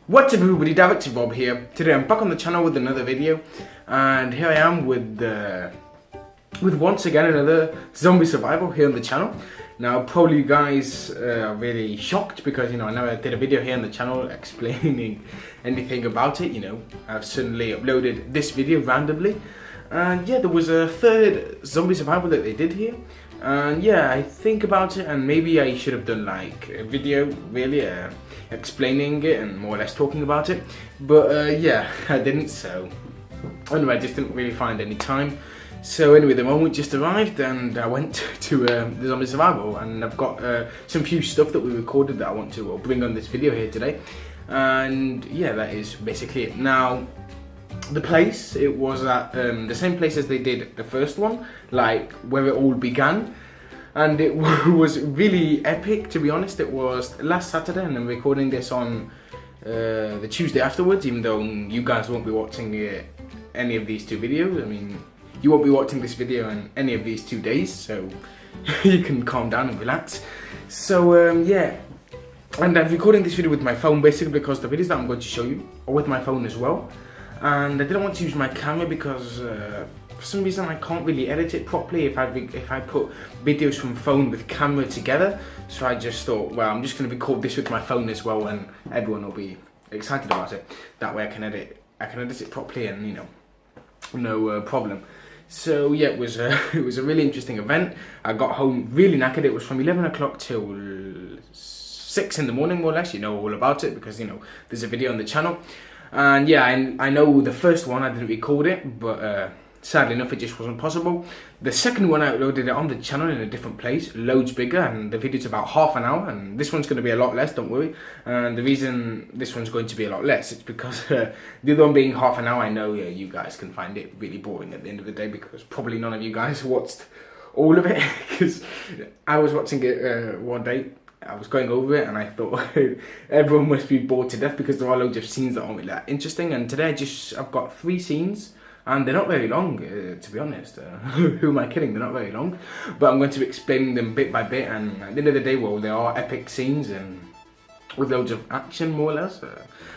What's up everybody, directorob here. Today I'm back on the channel with another video, and here I am with once again another zombie survival here on the channel. Now probably you guys are really shocked because I never did a video here on the channel explaining anything about it. I've suddenly uploaded this video randomly, and yeah, there was a third zombie survival that they did here. And yeah, I think about it, and maybe I should have done like a video really explaining it and more or less talking about it, but yeah, I didn't. So anyway, I just didn't really find any time. So anyway, the moment just arrived and I went to the zombie survival, and I've got some few stuff that we recorded that I want to bring on this video here today. And yeah, that is basically it. Now the place, it was at the same place as they did the first one, like where it all began, and it was really epic, to be honest. It was last Saturday, and I'm recording this on the Tuesday afterwards, even though you guys won't be watching any of these two videos. I mean, you won't be watching this video in any of these 2 days, so you can calm down and relax. So yeah, and I'm recording this video with my phone basically because the videos that I'm going to show you are with my phone as well. And I didn't want to use my camera because for some reason I can't really edit it properly if I put videos from phone with camera together. So I just thought, well, I'm just going to record this with my phone as well, and everyone will be excited about it. That way I can edit it properly, and no problem. So yeah, it was a really interesting event. I got home really knackered. It was from 11 o'clock till 6 in the morning, more or less. You know all about it because there's a video on the channel. And yeah, I know the first one I didn't record it, but sadly enough it just wasn't possible. The second one I uploaded it on the channel in a different place, loads bigger, and the video's about half an hour, and this one's going to be a lot less, don't worry. And the reason this one's going to be a lot less is because the other one being half an hour, I know you guys can find it really boring at the end of the day, because probably none of you guys watched all of it, because I was watching it one day. I was going over it and I thought everyone must be bored to death because there are loads of scenes that aren't really that interesting. And today I've got 3 scenes, and they're not very long, to be honest. Who am I kidding? They're not very long, but I'm going to be explaining them bit by bit. And at the end of the day, well, they are epic scenes and with loads of action, more or less.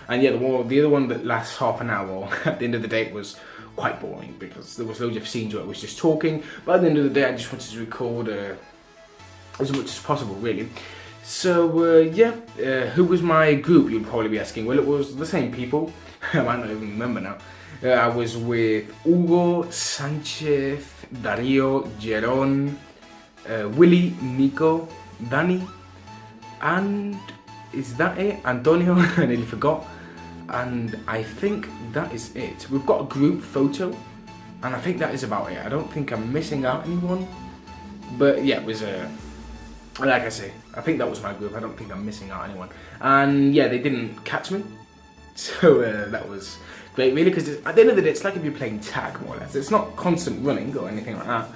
And yeah, the other one that lasts half an hour, at the end of the day, it was quite boring because there was loads of scenes where it was just talking. But at the end of the day, I just wanted to record as much as possible, really. So yeah, who was my group, you'd probably be asking. Well, it was the same people. I might not even remember now. I was with Hugo, Sanchez, Dario, Jeron, Willy, Nico, Danny, and is that it? Antonio, I nearly forgot. And I think that is it. We've got a group photo, and I think that is about it. I don't think I'm missing out anyone. But yeah, it was like I say, I think that was my group. I don't think I'm missing out anyone. And yeah, they didn't catch me. So that was great, really, because at the end of the day, it's like if you're playing tag, more or less. It's not constant running or anything like that,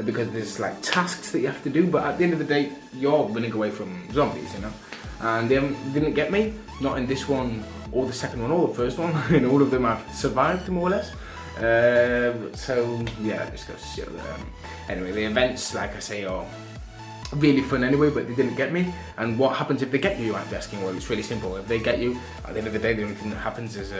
because there's like tasks that you have to do. But at the end of the day, you're running away from zombies, And they didn't get me. Not in this one, or the second one, or the first one. In all of them, I've survived, more or less. So yeah, that just goes to show that. Anyway, the events, like I say, are really fun anyway, but they didn't get me. And what happens if they get you, you might be asking. Well, it's really simple. If they get you, at the end of the day, the only thing that happens is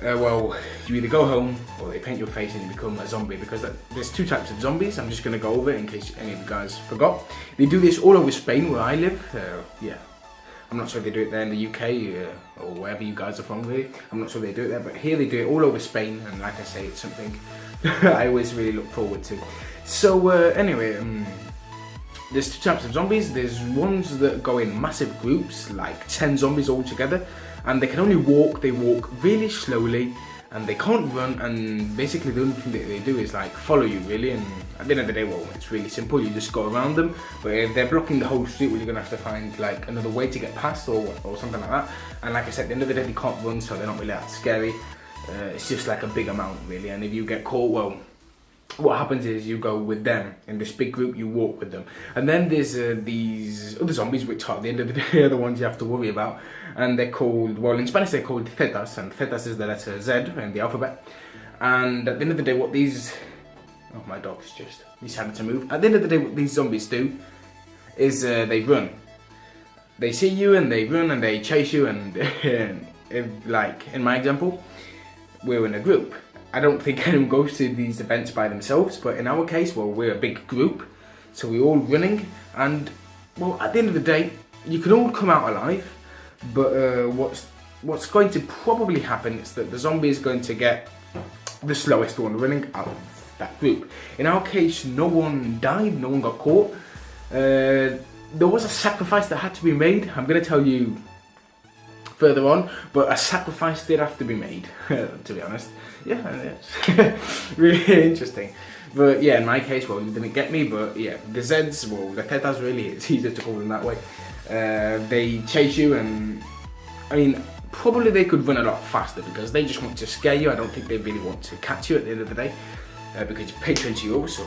well, you either go home or they paint your face and you become a zombie, because there's 2 types of zombies. I'm just going to go over it in case any of you guys forgot. They do this all over Spain where I live. Yeah, I'm not sure if they do it there in the UK or wherever you guys are from, really. I'm not sure they do it there, but here they do it all over Spain, and like I say, it's something I always really look forward to. So anyway, there's 2 types of zombies. There's ones that go in massive groups, like 10 zombies all together, and they can only walk. They walk really slowly, and they can't run, and basically the only thing that they do is like follow you, really. And at the end of the day, well, it's really simple. You just go around them. But if they're blocking the whole street, well, you're gonna have to find like another way to get past or something like that. And like I said, at the end of the day, they can't run, so they're not really that scary. It's just like a big amount, really. And if you get caught, well, what happens is you go with them in this big group, you walk with them. And then there's these other zombies, which are at the end of the day are the ones you have to worry about. And they're called, well, in Spanish they're called Zetas, and Zetas is the letter Z in the alphabet. And at the end of the day, what these, oh, my dog's just decided to move. At the end of the day, what these zombies do is they run. they see you and they run and they chase you, and like in my example, we're in a group. I don't think anyone goes to these events by themselves, but in our case, well, we're a big group, so we're all running, and well, at the end of the day, you can all come out alive, but what's going to probably happen is that the zombie is going to get the slowest one running out of that group. In our case, no one died, no one got caught. There was a sacrifice that had to be made. I'm going to tell you further on, but a sacrifice did have to be made, to be honest. Yeah, it's really interesting. But yeah, in my case, well, you didn't get me, but yeah, the Zeds, well, the Thetas really, it's easier to call them that way. They chase you, and I mean, probably they could run a lot faster because they just want to scare you. I don't think they really want to catch you at the end of the day, because you pay 20 euros, so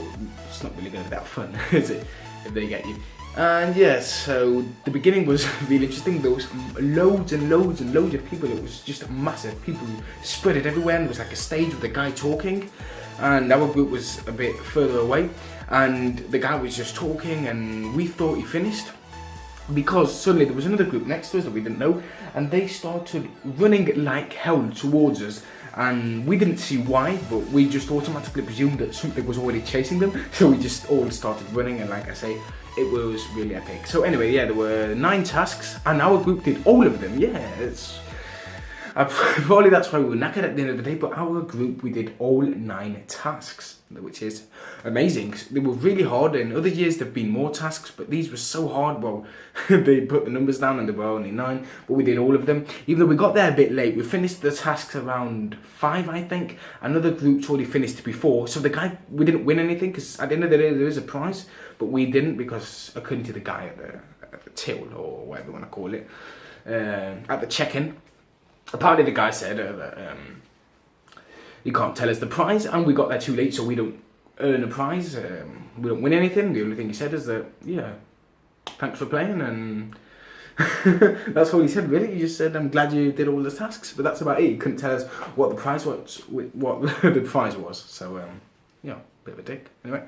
it's not really going to be that fun, is it, if they get you. And yeah, so the beginning was really interesting. There was loads and loads and loads of people. It was just massive. People spread it everywhere, and there was like a stage with a guy talking, and our group was a bit further away, and the guy was just talking, and we thought he finished, because suddenly there was another group next to us that we didn't know, and they started running like hell towards us, and we didn't see why, but we just automatically presumed that something was already chasing them, so we just all started running, and like I say, it was really epic. So anyway, yeah, there were 9 tasks, and our group did all of them. Yeah, it's probably that's why we were knackered at the end of the day, but our group, we did all 9 tasks, which is amazing. They were really hard. In other years there've been more tasks, but these were so hard. Well, they put the numbers down and there were only 9, but we did all of them. Even though we got there a bit late, we finished the tasks around 5, I think. Another group's already finished before, so the guy, we didn't win anything, because at the end of the day there is a prize, but we didn't, because according to the guy at the till, or whatever you want to call it, at the check-in, apparently the guy said that he can't tell us the prize, and we got there too late, so we don't earn a prize, we don't win anything. The only thing he said is that, yeah, thanks for playing, and that's all he said really. He just said, I'm glad you did all the tasks, but that's about it. He couldn't tell us what the prize was, so yeah, bit of a dick, anyway.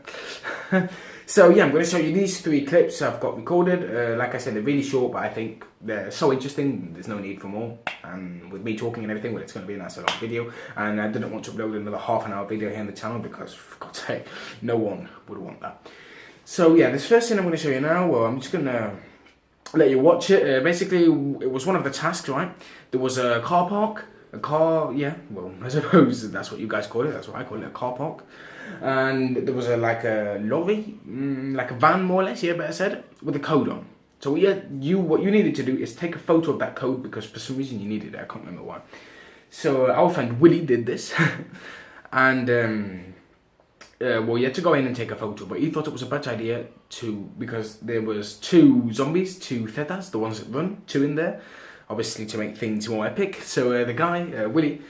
So yeah, I'm going to show you these 3 clips I've got recorded. Like I said, they're really short, but I think they're so interesting, there's no need for more. And with me talking and everything, well, it's going to be a nice long video. And I didn't want to upload another half-an-hour video here on the channel, because for God's sake, no one would want that. So yeah, this first thing I'm going to show you now, well, I'm just going to let you watch it. Basically, it was one of the tasks, right? There was a car park, yeah, well, I suppose that's what you guys call it, that's what I call it, a car park. And there was like a lorry, like a van more or less, yeah, better said, with a code on. So yeah, what you needed to do is take a photo of that code, because for some reason you needed it, I can't remember why. So our friend Willie did this, and well, you had to go in and take a photo, but he thought it was a better idea because there was 2 zombies, 2 Thetas, the ones that run, 2 in there, obviously to make things more epic. So the guy, Willie,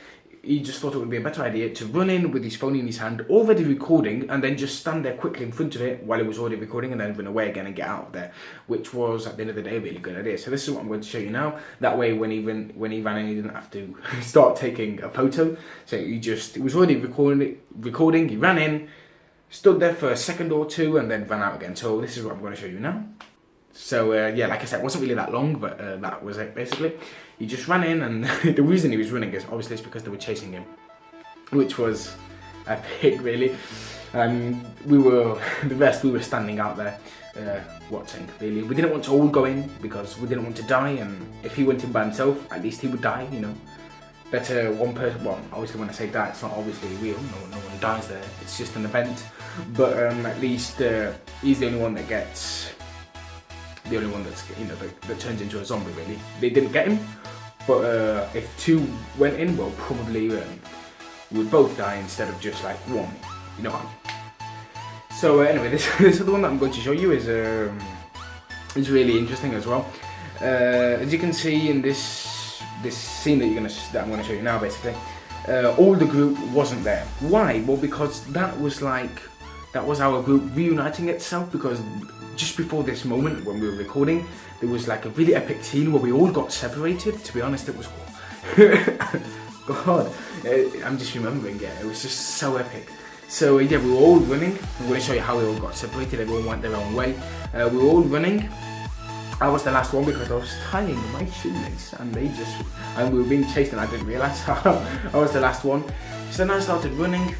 he just thought it would be a better idea to run in with his phone in his hand, already recording, and then just stand there quickly in front of it while it was already recording, and then run away again and get out of there, which was, at the end of the day, a really good idea. So this is what I'm going to show you now. That way, when he ran in, he didn't have to start taking a photo. So it was already recording, he ran in, stood there for a second or 2, and then ran out again. So this is what I'm going to show you now. So yeah, like I said, it wasn't really that long, but that was it basically. He just ran in, and the reason he was running is obviously it's because they were chasing him, which was epic really. We were standing out there watching really. We didn't want to all go in because we didn't want to die, and if he went in by himself, at least he would die, you know. Better one person, well, obviously when I say that, it's not obviously real, no one dies there, it's just an event, but at least he's the only one that gets, the only one that's, you know, that turns into a zombie really. They didn't get him, but if 2 went in, well, probably we would both die instead of just like 1, you know what I mean? So anyway, this other one that I'm going to show you is really interesting as well. As you can see in this scene that I'm going to show you now, basically, all the group wasn't there. Why? Well, because that was our group reuniting itself, because just before this moment when we were recording, there was like a really epic scene where we all got separated. To be honest, it was God, I'm just remembering it was just so epic. So yeah, we were all running. I'm going to show you how we all got separated. Everyone went their own way. We were all running, I was the last one because I was tying my shoelace and we were being chased and I didn't realise I was the last one. So then I started running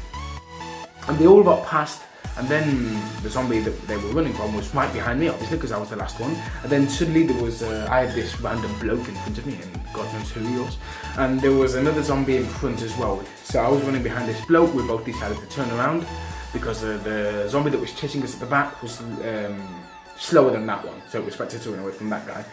and they all got past, and then the zombie that they were running from was right behind me, obviously, because I was the last one. And then suddenly there was, I had this random bloke in front of me, and God knows who he was. And there was another zombie in front as well. So I was running behind this bloke. We both decided to turn around because the zombie that was chasing us at the back was slower than that one. So we expected to run away from that guy,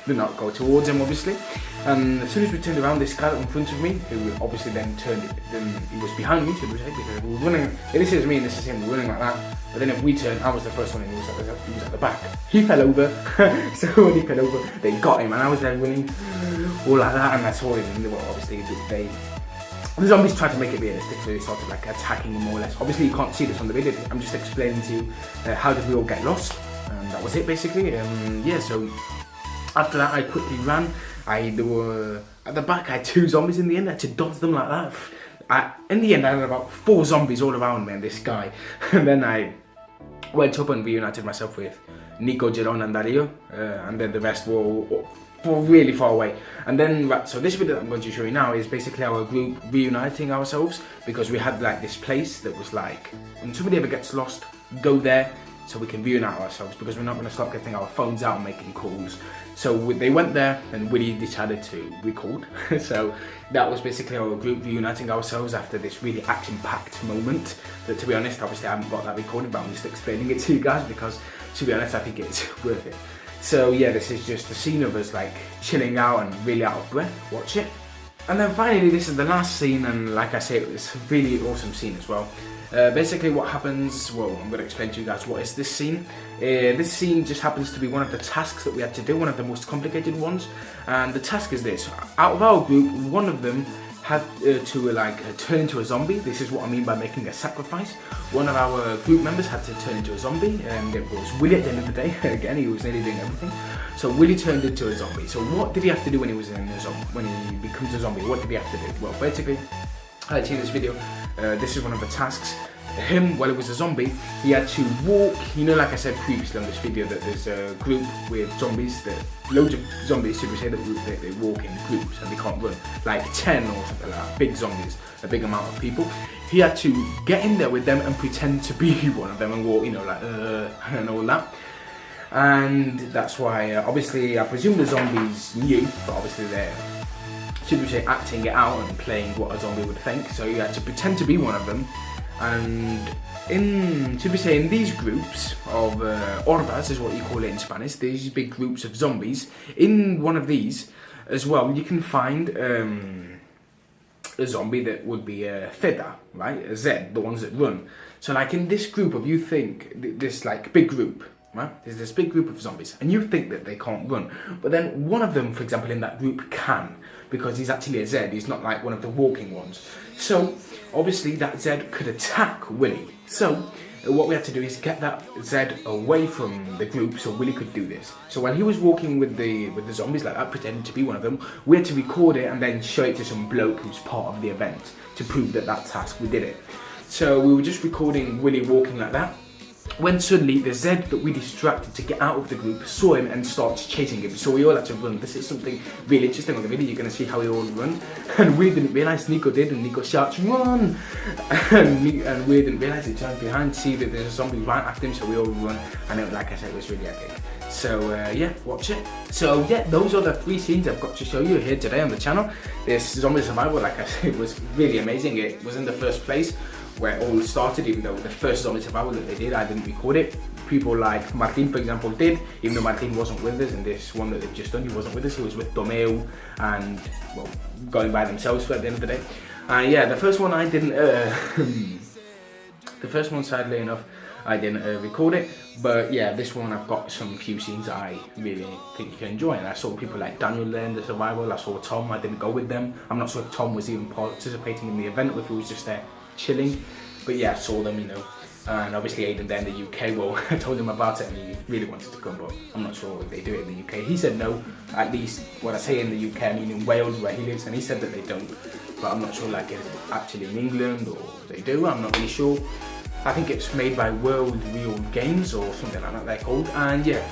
did not go towards him, obviously. And as soon as we turned around, this guy in front of me, who obviously then he was behind me, so we because we were running. This is me and this is him. We're running like that. But then if we turned, I was the first one, and he was at the back. He fell over. So when he fell over, they got him, and I was there running all like that, and I saw him. And well, obviously the zombies tried to make it realistic, so they started like attacking him more or less. Obviously, you can't see this on the video. I'm just explaining to you how did we all get lost. And that was it basically. Yeah, so after that I quickly ran. There were at the back I had 2 zombies in the end. I had to dodge them like that. In the end I had about 4 zombies all around me and this guy. And then I went up and reunited myself with Nico, Giron and Dario. And then the rest were really far away. And then, so this video that I'm going to show you now is basically our group reuniting ourselves, because we had like this place that was like, when somebody ever gets lost, go there so we can reunite ourselves, because we're not going to stop getting our phones out and making calls. So they went there and Willie decided to record. So that was basically our group reuniting ourselves after this really action-packed moment that, to be honest, obviously I haven't got that recorded, but I'm just explaining it to you guys because, to be honest, I think it's worth it. So yeah, this is just a scene of us like chilling out and really out of breath. Watch it. And then finally, this is the last scene, and like I say, it was a really awesome scene as well. Basically what happens, well, I'm going to explain to you guys what is this scene. This scene just happens to be one of the tasks that we had to do, one of the most complicated ones. And the task is this: out of our group, one of them had to turn into a zombie. This is what I mean by making a sacrifice. One of our group members had to turn into a zombie, and it was Willie at the end of the day. Again, he was nearly doing everything. So Willie turned into a zombie. So what did he have to do when he was in a zombie? When he becomes a zombie, what did he have to do? Well, basically, I'll see this video. This is one of the tasks. Him, while he was a zombie, he had to walk. You know, like I said previously on this video, that there's a group with zombies, that loads of zombies, should we say, that they walk in groups and they can't run, like 10 or something like that, big zombies, a big amount of people. He had to get in there with them and pretend to be one of them and walk, you know, like and all that. And that's why, obviously, I presume the zombies knew, but obviously they're, should we say, acting it out and playing what a zombie would think. So you had to pretend to be one of them. And in these groups of orbas, is what you call it in Spanish, these big groups of zombies, in one of these as well, you can find a zombie that would be a theta, right? A Z, the ones that run. So like in this group of, you think, this like big group, right? There's this big group of zombies, and you think that they can't run. But then one of them, for example, in that group can, because he's actually a Z, he's not like one of the walking ones. So obviously that Z could attack Willie. So what we had to do is get that Z away from the group so Willie could do this. So while he was walking with the zombies like that, pretending to be one of them, we had to record it and then show it to some bloke who's part of the event to prove that task, we did it. So we were just recording Willie walking like that, when suddenly the Z that we distracted to get out of the group saw him and started chasing him. So we all had to run. This is something really interesting on the video. You're going to see how we all run. And we didn't realise, Nico did, and Nico shouts, "Run!" And we didn't realise, he turned behind, see that there's a zombie right after him, so we all run. And it, like I said, it was really epic. So yeah, watch it. So yeah, those are the 3 scenes I've got to show you here today on the channel. This zombie survival, like I said, was really amazing. It was in the first place where it all started, even though the first zombie survival that they did, I didn't record it. People like Martin, for example, did, even though Martin wasn't with us, and this one that they've just done, he wasn't with us, he was with Tomeo and, well, going by themselves at the end of the day. And yeah, the first one I didn't, the first one, sadly enough, I didn't record it, but yeah, this one I've got some few scenes that I really think you can enjoy. And I saw people like Daniel there in the survival, I saw Tom, I didn't go with them. I'm not sure if Tom was even participating in the event or if he was just there chilling, but yeah, I saw them, you know. And obviously Aidan there in the UK, well, I told him about it and he really wanted to come, but I'm not sure if they do it in the UK. He said no, at least when I say in the UK, I mean in Wales where he lives, and he said that they don't, but I'm not sure like if actually in England or they do, I'm not really sure. I think it's made by World Real Games or something like that they're called, and yeah.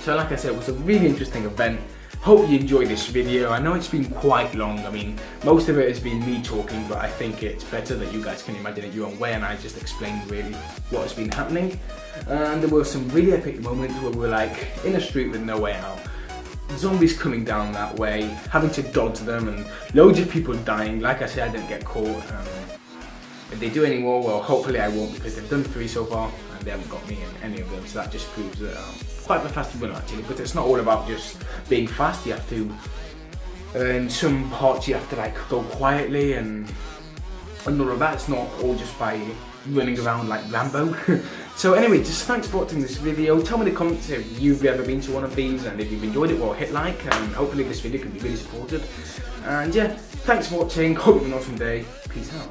So like I said, it was a really interesting event. Hope you enjoyed this video. I know it's been quite long. I mean, most of it has been me talking, but I think it's better that you guys can imagine it your own way, and I just explained really what has been happening. And there were some really epic moments where we're like in a street with no way out. Zombies coming down that way, having to dodge them, and loads of people dying. Like I said, I didn't get caught. If they do any more, well, hopefully I won't, because they've done 3 so far and they haven't got me in any of them. So that just proves that quite the fast winner actually. But it's not all about just being fast. You have to, in some parts, you have to like go quietly and all of that. It's not all just by running around like Rambo. So anyway, just thanks for watching this video. Tell me in the comments if you've ever been to one of these, and if you've enjoyed it, well, hit like, and hopefully this video can be really supported. And yeah, thanks for watching. Hope you have an awesome day. Peace out.